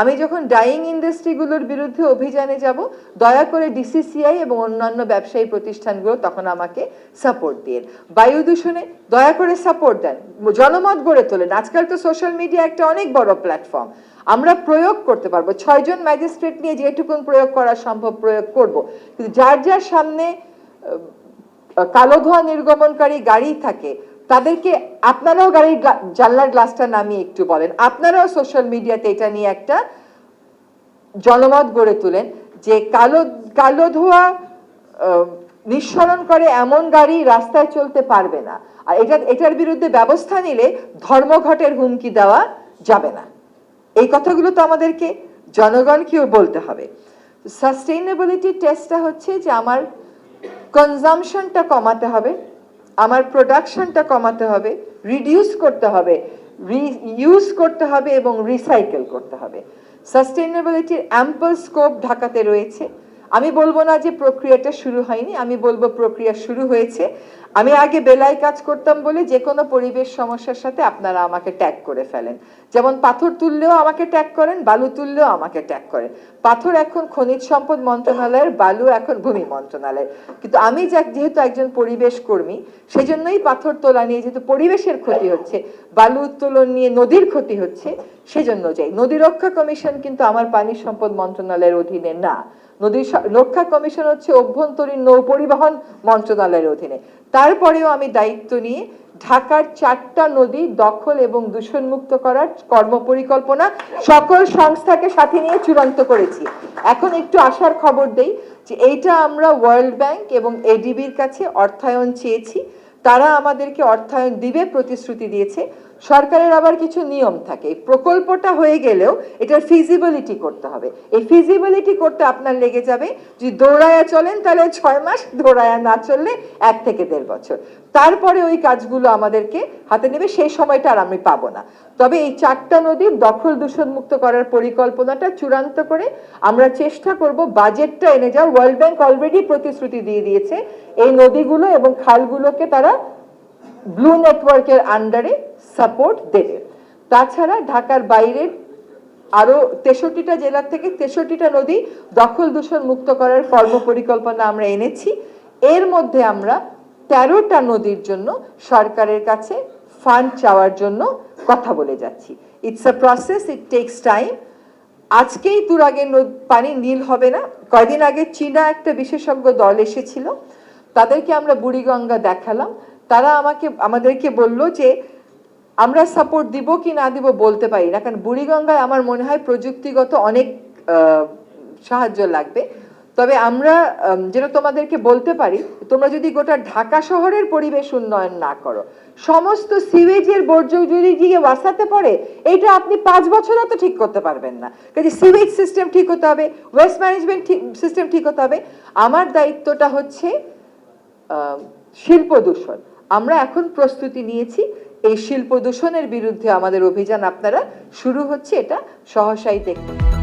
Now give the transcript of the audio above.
আমি যখন ডাইং ইন্ডাস্ট্রিগুলোর বিরুদ্ধে অভিযানে যাব, দয়া করে ডিসিসিআই এবং অন্যান্য ব্যবসায়ী প্রতিষ্ঠানগুলো তখন আমাকে সাপোর্ট দিন। বায়ু দূষণে দয়া করে সাপোর্ট দেন, জনমত গড়ে তোলেন। আজকাল তো সোশ্যাল মিডিয়া একটা অনেক বড় প্ল্যাটফর্ম, আমরা প্রয়োগ করতে পারবো। 6 জন ম্যাজিস্ট্রেট নিয়ে যেটুকুন প্রয়োগ করা সম্ভব প্রয়োগ করব, কিন্তু যার যার সামনে কালো ধোঁয়া নির্গমনকারী গাড়ি থাকে তাদেরকে আপনারাও গাড়ির জানলার গ্লাসটা নামিয়ে একটু বলেন, আপনারাও সোশ্যাল মিডিয়াতে এটা নিয়ে একটা জনমত গড়ে তোলেন যে কালো ধোঁয়া নিঃসরণ করে এমন গাড়ি রাস্তায় চলতে পারবে না, আর এটার বিরুদ্ধে ব্যবস্থা নিলে ধর্মঘটের হুমকি দেওয়া যাবে না। এই কথাগুলো তো আমাদেরকে জনগণকেও বলতে হবে। সাস্টেইনেবিলিটি টেস্টটা হচ্ছে যে আমার কনজামশনটা কমাতে হবে, আমার প্রোডাকশনটা কমাতে হবে, রিডিউস করতে হবে, রিইউজ করতে হবে এবং রিসাইকেল করতে হবে। সাস্টেইনেবিলিটির অ্যাম্পল স্কোপ ঢাকাতে রয়েছে। আমি বলবো না যে প্রক্রিয়াটা শুরু হয়নি, আমি বলবো প্রক্রিয়া শুরু হয়েছে। আমি আগে বেলায় কাজ করতাম বলে যে কোনো পরিবেশ সমস্যার সাথে আপনারা আমাকে ট্যাগ করে ফেলেন। যেমন পাথর তুললেও আমাকে ট্যাগ করেন, বালু তুললেও আমাকে ট্যাগ করেন। পাথর এখন খনিজ সম্পদ মন্ত্রণালয়ের, বালু এখন ভূমি মন্ত্রণালয়ের। কিন্তু আমি যেহেতু একজন পরিবেশ কর্মী, সেই জন্যই পাথর তোলা নিয়ে যেহেতু পরিবেশের ক্ষতি হচ্ছে, বালু উত্তোলন নিয়ে নদীর ক্ষতি হচ্ছে, সেজন্য যাই। নদী রক্ষা কমিশন কিন্তু আমার পানি সম্পদ মন্ত্রণালয়ের অধীনে না। নদী রক্ষা কমিশন হচ্ছে অভ্যন্তরীণ নৌ পরিবহন মন্ত্রণালয়ের অধীনে। তারপরেও আমি দায়িত্ব নিয়ে ঢাকার 4টা নদী দখল এবং দূষণমুক্ত করার কর্মপরিকল্পনা সকল সংস্থাকে সাথে নিয়ে চূড়ান্ত করেছি। এখন একটু আশার খবর দেই যে এইটা আমরা ওয়ার্ল্ড ব্যাংক এবং এডিবির কাছে অর্থায়ন চেয়েছি, তারা আমাদেরকে অর্থায়ন দিবে প্রতিশ্রুতি দিয়েছে। সরকারের আবার কিছু নিয়ম থাকে, প্রকল্পটা হয়ে গেলেও এটার ফিজিবিলিটি করতে হবে। এই ফিজিবিলিটি করতে আপনার লেগে যাবে, যদি দৌড়ায়া চলেন তাহলে 6 মাস, দৌড়ায়া না চললে 1 থেকে 1.5 বছর। তারপরে ওই কাজগুলো আমাদেরকে হাতে নেবে, সেই সময়টা আর আমি পাবো না। তবে এই 4টা নদীর দখল দূষণ মুক্ত করার পরিকল্পনাটা চূড়ান্ত করে আমরা চেষ্টা করব বাজেটটা এনে যাও। ওয়ার্ল্ড ব্যাংক অলরেডি প্রতিশ্রুতি দিয়ে দিয়েছে এই নদীগুলো এবং খালগুলোকে তারা ব্লু নেটওয়ার্কের আন্ডারে সাপোর্ট দেবে। তাছাড়া ঢাকার বাইরের আরো 63টা জেলা থেকে 63টা নদী দখল দূষণ মুক্ত করার কর্মপরিকল্পনা আমরা এনেছি। এর মধ্যে আমরা 13টা নদীর জন্য সরকারের কাছে ফান্ড চাওয়ার জন্য কথা বলে যাচ্ছি। It's a process, it tax time. আজকেই তুরাগের পানি নীল হবে না। কয়দিন আগে চীনা একটা বিশেষজ্ঞ দল এসেছিল, তাদেরকে আমরা বুড়িগঙ্গা দেখালাম। তারা আমাদেরকে বলল যে আমরা সাপোর্ট দিব কি না দিব বলতে পারি না, কারণ বুড়িগঙ্গায় আমার মনে হয় প্রযুক্তিগত অনেক সাহায্য লাগবে। তবে আমরা যেটা তোমাদেরকে বলতে পারি, তোমরা যদি গোটা ঢাকা শহরের পরিবেশ উন্নয়ন না করো, সমস্ত সিওয়েজের বর্জ্য যদি গিয়ে ওয়াসাতে পড়ে, এইটা আপনি 5 বছরে তো ঠিক করতে পারবেন না। কাজে সিওয়েজ সিস্টেম ঠিক হতে হবে, ওয়েস্ট ম্যানেজমেন্ট সিস্টেম ঠিক হতে হবে। আমার দায়িত্বটা হচ্ছে শিল্প দূষণ। আমরা এখন প্রস্তুতি নিয়েছি, এই শিল্প দূষণের বিরুদ্ধে আমাদের অভিযান আপনারা শুরু হচ্ছে, এটা সহসাই দেখুন।